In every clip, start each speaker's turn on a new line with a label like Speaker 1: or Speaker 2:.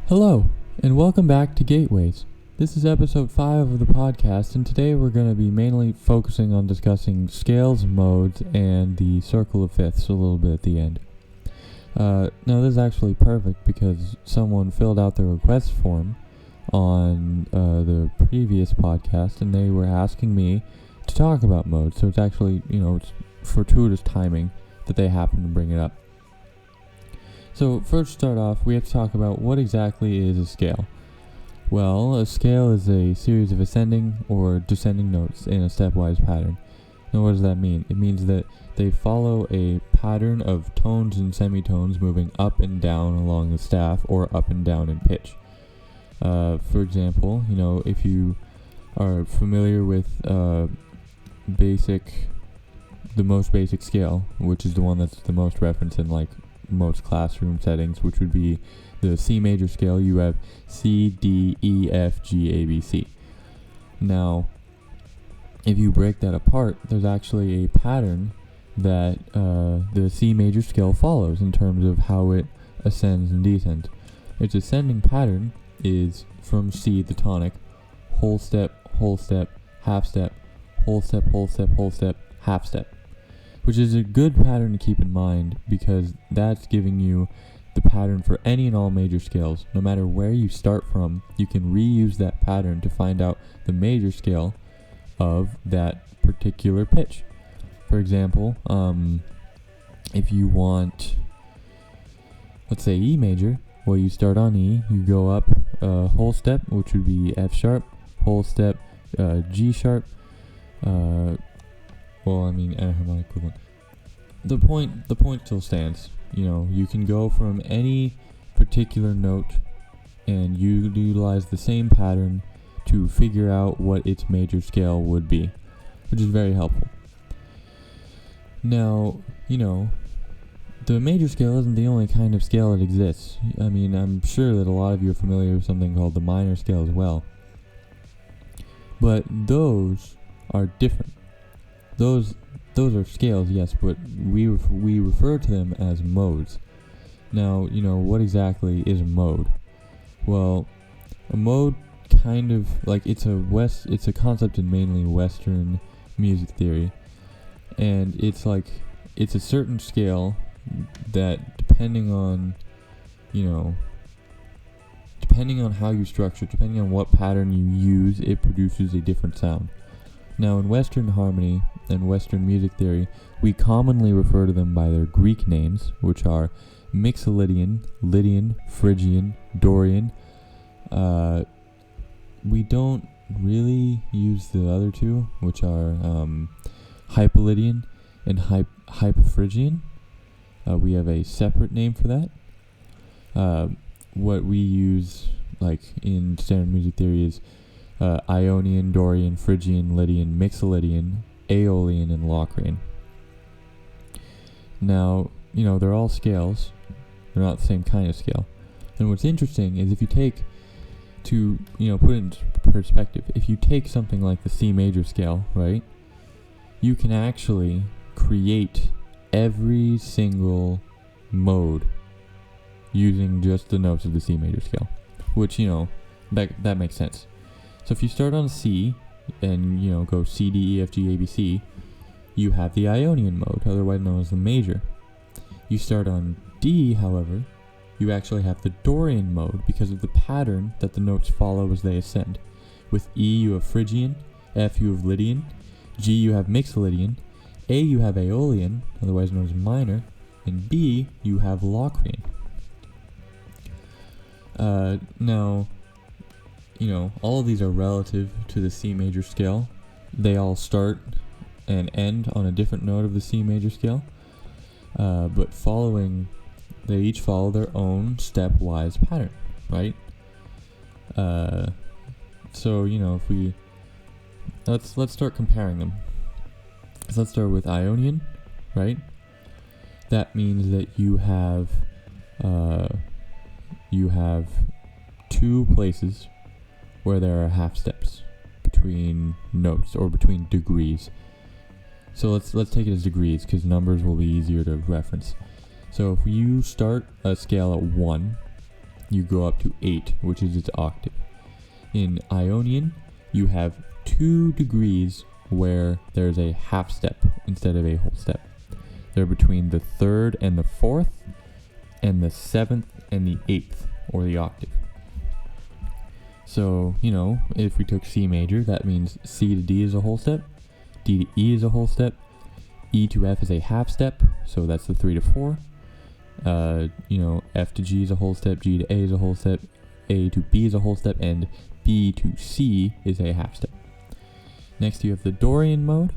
Speaker 1: Hello, and welcome back to Gateways. This is episode 5 of the podcast, and today we're going to be mainly focusing on discussing scales, modes, and the circle of fifths a little bit at the end. Now this is actually perfect because someone filled out the request form on the previous podcast, and they were asking me to talk about modes, so it's actually, it's fortuitous timing that they happen to bring it up. So first start off, we have to talk about what exactly is a scale. Well, a scale is a series of ascending or descending notes in a stepwise pattern. Now what does that mean? It means that they follow a pattern of tones and semitones moving up and down along the staff or up and down in pitch. For example, if you are familiar with the most basic scale, which is the one that's the most referenced in most classroom settings, which would be the C major scale. You have C, D, E, F, G, A, B, C. Now, if you break that apart, there's actually a pattern that the C major scale follows in terms of how it ascends and descends. Its ascending pattern is from C, the tonic, whole step, half step, whole step, whole step, half step. Which is a good pattern to keep in mind because that's giving you the pattern for any and all major scales. No matter where you start from, you can reuse that pattern to find out the major scale of that particular pitch. For example, if you want, let's say E major, well, you start on E, you go up whole step, which would be F sharp, whole step, G sharp, anharmonic equivalent. The point still stands. You can go from any particular note and you utilize the same pattern to figure out what its major scale would be, which is very helpful. Now, the major scale isn't the only kind of scale that exists. I'm sure that a lot of you are familiar with something called the minor scale as well. But those are different. Those are scales, yes, but we refer to them as modes. Now, what exactly is a mode? Well, a mode it's a concept in mainly Western music theory, and it's a certain scale that depending on how you structure, depending on what pattern you use, it produces a different sound. Now, in Western harmony and Western music theory, we commonly refer to them by their Greek names, which are Mixolydian, Lydian, Phrygian, Dorian. We don't really use the other two, which are Hypolydian and Hypophrygian. We have a separate name for that. What we use, in standard music theory, is Ionian, Dorian, Phrygian, Lydian, Mixolydian, Aeolian, and Locrian. Now, they're all scales. They're not the same kind of scale. And what's interesting is if you take to, put it into perspective, if you take something like the C major scale, right, you can actually create every single mode using just the notes of the C major scale, which, that makes sense. So if you start on C and, go C, D, E, F, G, A, B, C, you have the Ionian mode, otherwise known as the major. You start on D, however, you actually have the Dorian mode because of the pattern that the notes follow as they ascend. With E, you have Phrygian, F, you have Lydian, G, you have Mixolydian, A, you have Aeolian, otherwise known as minor, and B, you have Locrian. Now, all of these are relative to the C major scale. They all start and end on a different note of the C major scale, but they each follow their own stepwise pattern, right? So if we let's start comparing them. So let's start with Ionian, right? That means that you have two places where there are half steps between notes or between degrees. So let's take it as degrees because numbers will be easier to reference. So if you start a scale at 1 you go up to 8, which is its octave. In Ionian, you have 2 degrees where there's a half step instead of a whole step. They're between the 3rd and the 4th, and the 7th and the 8th, or the octave. So, if we took C major, that means C to D is a whole step, D to E is a whole step, E to F is a half step, so that's the 3 to 4. F to G is a whole step, G to A is a whole step, A to B is a whole step, and B to C is a half step. Next, you have the Dorian mode,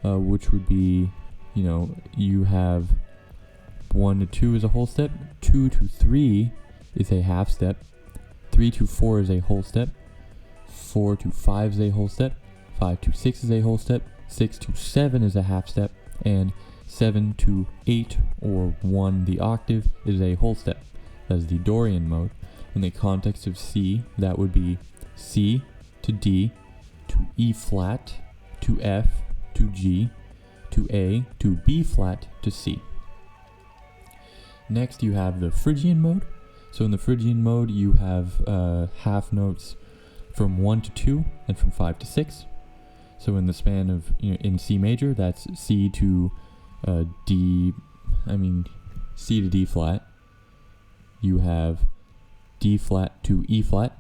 Speaker 1: which would be, you have 1 to 2 is a whole step, 2 to 3 is a half step, 3 to 4 is a whole step, 4 to 5 is a whole step, 5 to 6 is a whole step, 6 to 7 is a half step, and 7 to 8, or 1 the octave, is a whole step. That's the Dorian mode. In the context of C, that would be C to D, to E flat, to F, to G, to A, to B flat, to C. Next, you have the Phrygian mode. So in the Phrygian mode, you have half notes from 1 to 2 and from 5 to 6. So in the span of, in C major, that's C to C to D flat. You have D flat to E flat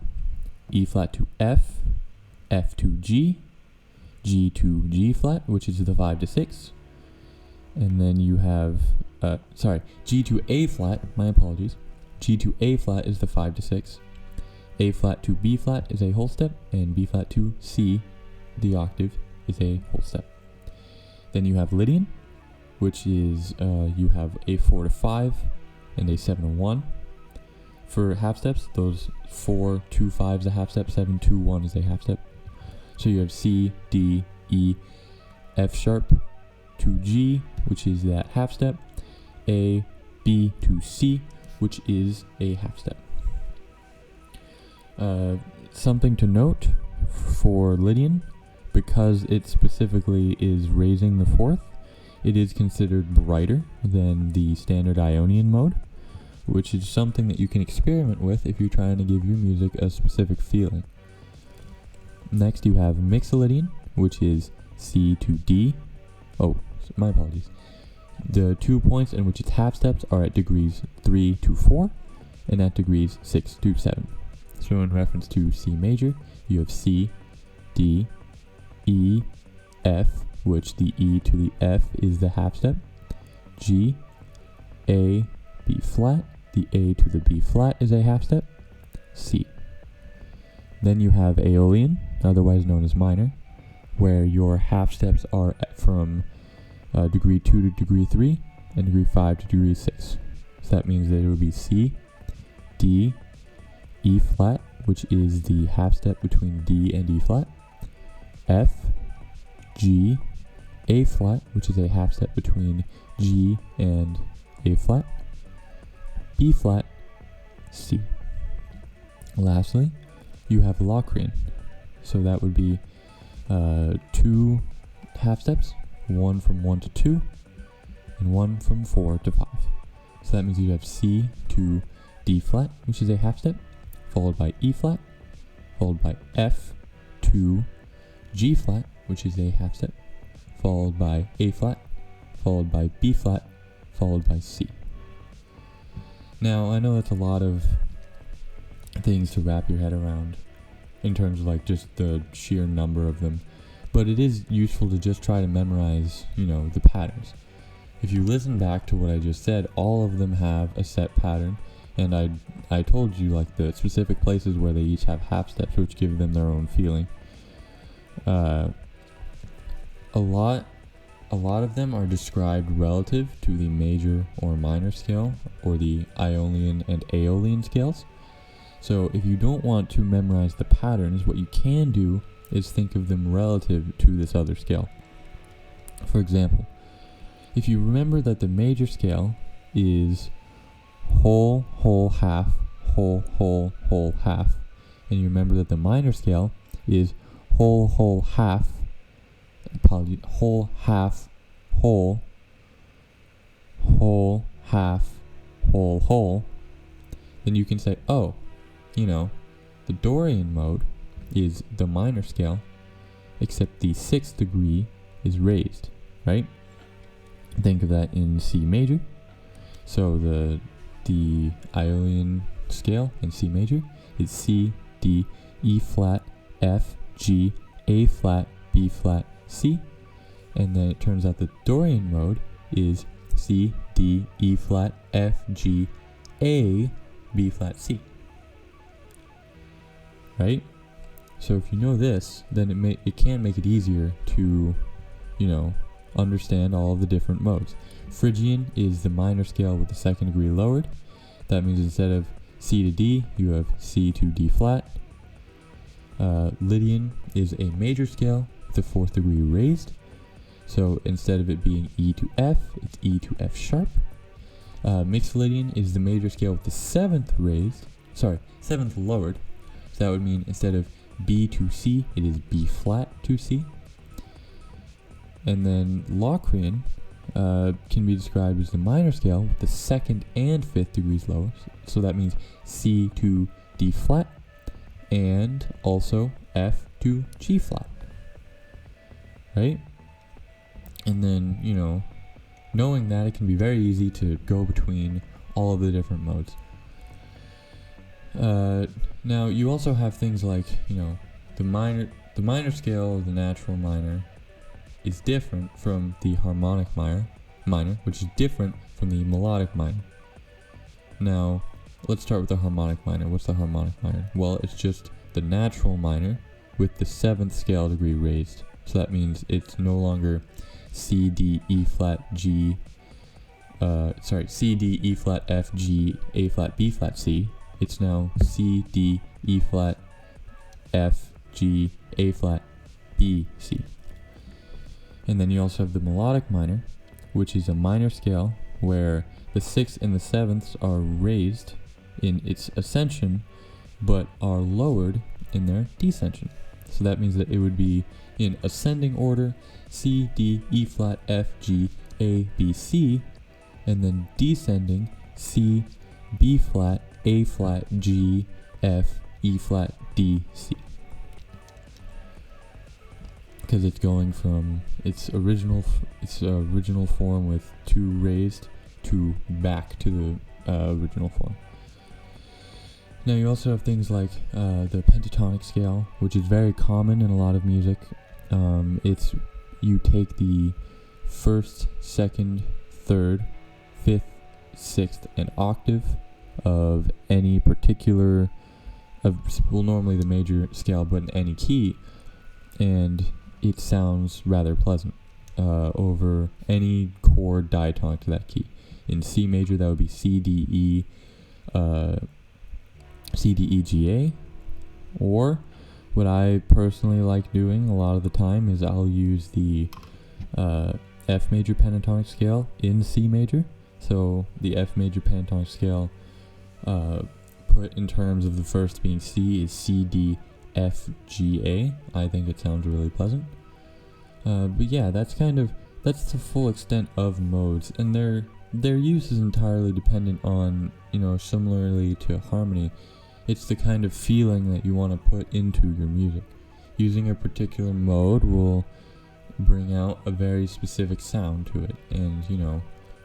Speaker 1: to F, F to G, G to G flat, which is the 5 to 6. And then you have, G to A flat, my apologies. G to A flat is the 5 to 6. A flat to B flat is a whole step, and B flat to C, the octave, is a whole step. Then you have Lydian, which is, you have a 4 to 5 and a 7 to 1. For half steps, those 4, 2, 5 is a half step, 7, 2, 1 is a half step. So you have C, D, E, F sharp to G, which is that half step, A, B to C, which is a half step. Something to note for Lydian, because it specifically is raising the 4th, it is considered brighter than the standard Ionian mode, which is something that you can experiment with if you're trying to give your music a specific feeling. Next, you have Mixolydian, which is C to D. Oh, my apologies. The 2 points in which its half steps are at degrees 3 to 4 and at degrees 6 to 7. So in reference to C major, you have C, D, E, F, which the E to the F is the half step, G, A, B flat, the A to the B flat is a half step, C. Then you have Aeolian, otherwise known as minor, where your half steps are from degree 2 to degree 3 and degree 5 to degree 6. So that means that it would be C, D, E flat, which is the half step between D and E flat, F, G, A flat, which is a half step between G and A flat, B flat, C. Lastly, you have Locrian. So that would be 2 half steps, one from 1 to 2, and one from 4 to 5. So that means you have C to D flat, which is a half step, followed by E flat, followed by F to G flat, which is a half step, followed by A flat, followed by B flat, followed by C. Now, I know that's a lot of things to wrap your head around in terms of like just the sheer number of them, but it is useful to just try to memorize, the patterns. If you listen back to what I just said, all of them have a set pattern, and I told you like the specific places where they each have half steps, which give them their own feeling. A lot of them are described relative to the major or minor scale, or the Ionian and Aeolian scales. So if you don't want to memorize the patterns, what you can do is think of them relative to this other scale. For example, if you remember that the major scale is whole, whole, half, whole, whole, whole, half, and you remember that the minor scale is whole, whole, half, whole, half, whole, whole, half, whole, whole, then you can say, oh, the Dorian mode is the minor scale, except the 6th degree is raised, right? Think of that in C major. So the Aeolian scale in C major is C, D, E flat, F, G, A flat, B flat, C. And then it turns out the Dorian mode is C, D, E flat, F, G, A, B flat, C. Right? So if you know this, then it can make it easier to, understand all of the different modes. Phrygian is the minor scale with the 2nd degree lowered. That means instead of C to D, you have C to D flat. Lydian is a major scale with the 4th degree raised. So instead of it being E to F, it's E to F sharp. Mixed Lydian is the major scale with the 7th lowered. So that would mean instead of B to C, it is B flat to C. And then Locrian can be described as the minor scale with the 2nd and 5th degrees lower. So that means C to D flat and also F to G flat. Right? And then, knowing that, it can be very easy to go between all of the different modes. Now, you also have things like, the minor scale of the natural minor is different from the harmonic minor, which is different from the melodic minor. Now, let's start with the harmonic minor. What's the harmonic minor? Well, it's just the natural minor with the 7th scale degree raised. So that means it's no longer C, D, E flat, C, D, E flat, F, G, A flat, B flat, C. It's now C, D, E flat, F, G, A flat, B, C. And then you also have the melodic minor, which is a minor scale where the 6th and the 7ths are raised in its ascension, but are lowered in their descension. So that means that it would be in ascending order C, D, E flat, F, G, A, B, C, and then descending C, B flat, A flat, G, F, E flat, D, C. Because it's going from its original form with 2 raised to back to the original form. Now you also have things like the pentatonic scale, which is very common in a lot of music. It's you take the 1st, 2nd, 3rd, 5th, 6th, and octave of any particular, normally the major scale, but in any key, and it sounds rather pleasant over any chord diatonic to that key. In C major, that would be C, D, E, G, A. Or what I personally like doing a lot of the time is I'll use the F major pentatonic scale in C major. So the F major pentatonic scale, put in terms of the first being C, is C, D, F, G, A. I think it sounds really pleasant. But yeah, that's the full extent of modes, and their use is entirely dependent on, similarly to harmony, it's the kind of feeling that you want to put into your music. Using a particular mode will bring out a very specific sound to it, and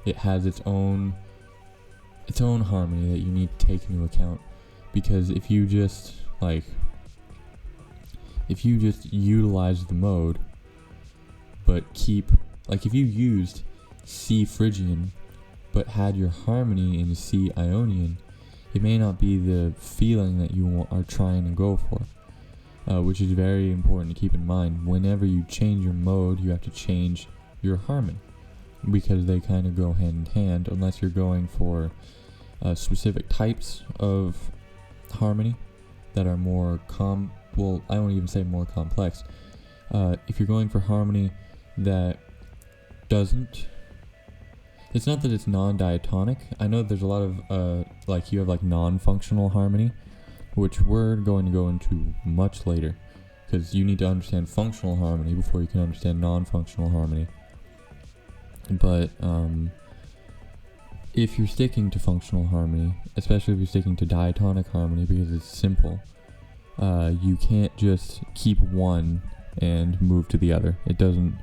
Speaker 1: it has its own harmony that you need to take into account. Because if you just utilize the mode, but if you used C Phrygian but had your harmony in C Ionian, it may not be the feeling that you are trying to go for, which is very important to keep in mind. Whenever you change your mode, you have to change your harmony, because they kind of go hand in hand, unless you're going for specific types of harmony that are more I won't even say more complex. If you're going for harmony that doesn't, it's not that it's non-diatonic. I know there's a lot of you have non-functional harmony, which we're going to go into much later, because you need to understand functional harmony before you can understand non-functional harmony. But if you're sticking to functional harmony, especially if you're sticking to diatonic harmony because it's simple, you can't just keep one and move to the other. It doesn't,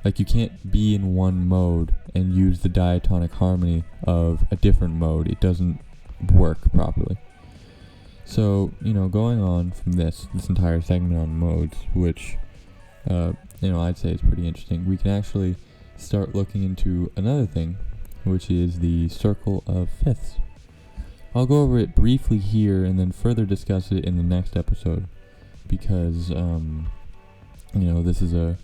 Speaker 1: like, you can't be in one mode and use the diatonic harmony of a different mode. It doesn't work properly. So, going on from this entire segment on modes, which, I'd say is pretty interesting, we can actually start looking into another thing, which is the circle of fifths. I'll go over it briefly here and then further discuss it in the next episode, because, this is a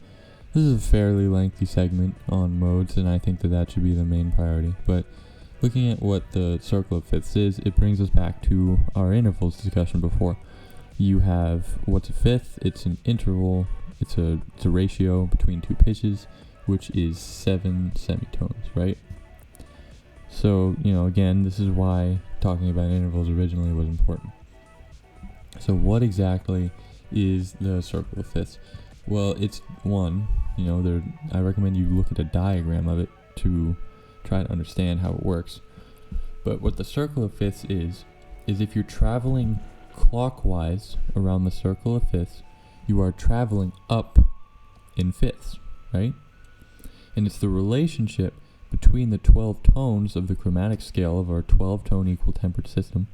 Speaker 1: fairly lengthy segment on modes, and I think that should be the main priority. But looking at what the circle of fifths is, it brings us back to our intervals discussion before. You have what's a fifth. It's an interval. It's a ratio between two pitches, which is 7 semitones, right? So, again, this is why talking about intervals originally was important. So what exactly is the circle of fifths? Well, it's one, I recommend you look at a diagram of it to try to understand how it works. But what the circle of fifths is if you're traveling clockwise around the circle of fifths, you are traveling up in fifths, right? And it's the relationship between the 12 tones of the chromatic scale of our 12-tone equal tempered system.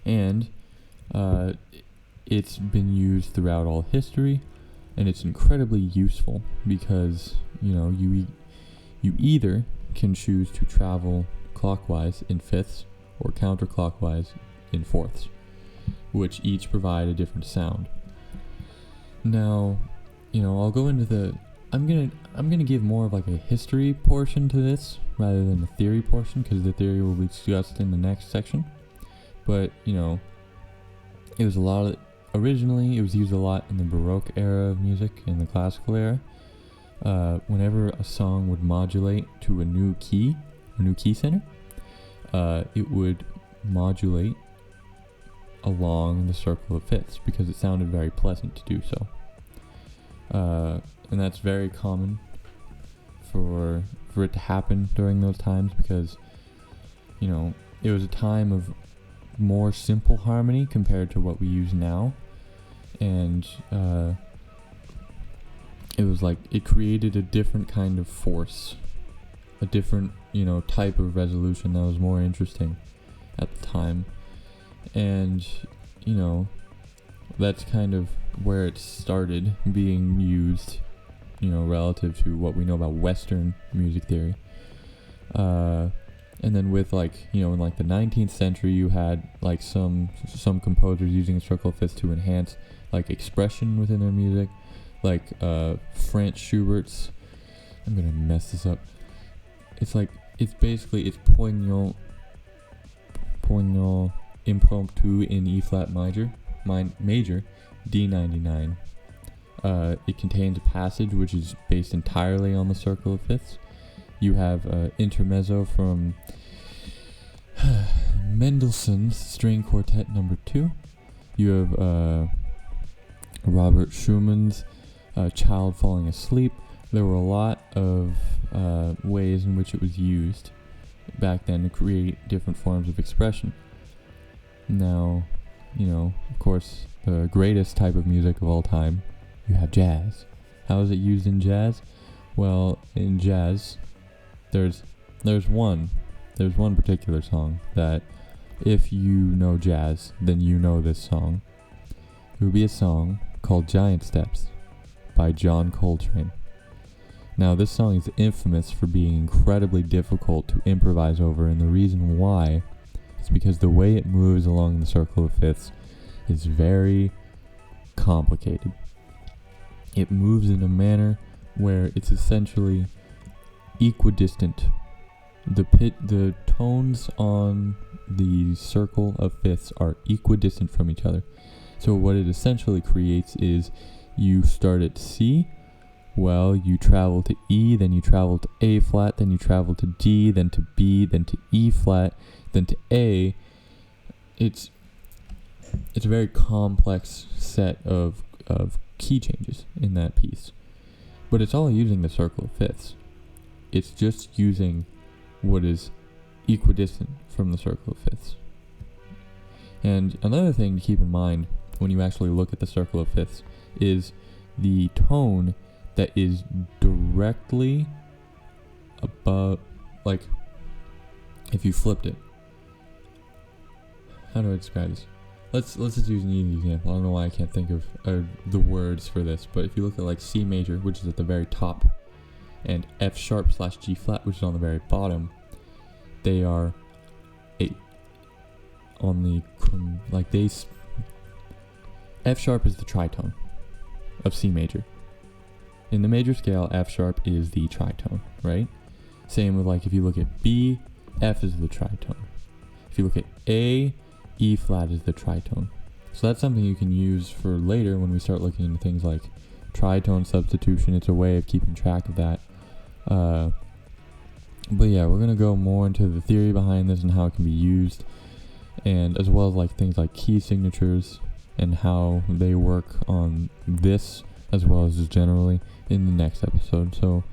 Speaker 1: And it's been used throughout all history, and it's incredibly useful because, you either can choose to travel clockwise in fifths or counterclockwise in fourths, which each provide a different sound. Now, I'll go into I'm gonna give more of like a history portion to this rather than the theory portion, because the theory will be discussed in the next section. But it was originally it was used a lot in the Baroque era of music and the classical era. Whenever a song would modulate to a new key center, it would modulate along the circle of fifths because it sounded very pleasant to do so. And that's very common for it to happen during those times because, it was a time of more simple harmony compared to what we use now. And it was like, it created a different kind of force, a different, type of resolution that was more interesting at the time. And, that's kind of where it started being used, relative to what we know about Western music theory. And then with in the 19th century, you had like some composers using a circle of fifths to enhance like expression within their music, like Franz Schubert's. I'm gonna mess this up. It's poignant impromptu in E flat major, D99. It contains a passage which is based entirely on the circle of fifths. You have intermezzo from Mendelssohn's String Quartet No. 2. You have Robert Schumann's Child Falling Asleep. There were a lot of ways in which it was used back then to create different forms of expression. Now, of course, the greatest type of music of all time, you have jazz. How is it used in jazz? Well, in jazz, there's one particular song that if you know jazz, then you know this song. It would be a song called Giant Steps by John Coltrane. Now, this song is infamous for being incredibly difficult to improvise over, and the reason why is because the way it moves along the circle of fifths is very complicated. It moves in a manner where it's essentially equidistant. The tones on the circle of fifths are equidistant from each other. So what it essentially creates is you start at C, well, you travel to E, then you travel to A flat, then you travel to D, then to B, then to E flat, then to A. It's a very complex set of key changes in that piece. But it's all using the circle of fifths. It's just using what is equidistant from the circle of fifths. And another thing to keep in mind when you actually look at the circle of fifths is the tone that is directly above, like, if you flipped it. How do I describe this? Let's just use an easy example. I don't know why I can't think of the words for this, but if you look at like C major, which is at the very top, and F sharp / G flat, which is on the very bottom, they are on the F sharp is the tritone of C major. In the major scale, F sharp is the tritone, right? Same with like if you look at B, F is the tritone. If you look at A, E flat is the tritone. So that's something you can use for later when we start looking into things like tritone substitution. It's a way of keeping track of that. But yeah, we're gonna go more into the theory behind this and how it can be used, and as well as like things like key signatures and how they work on this as well as just generally in the next episode. So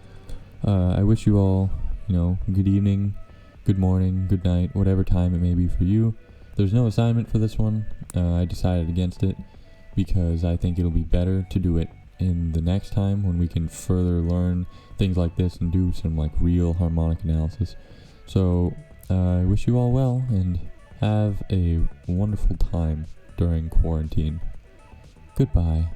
Speaker 1: I wish you all, good evening, good morning, good night, whatever time it may be for you. There's no assignment for this one. I decided against it because I think it'll be better to do it in the next time when we can further learn things like this and do some like real harmonic analysis. So I wish you all well and have a wonderful time during quarantine. Goodbye.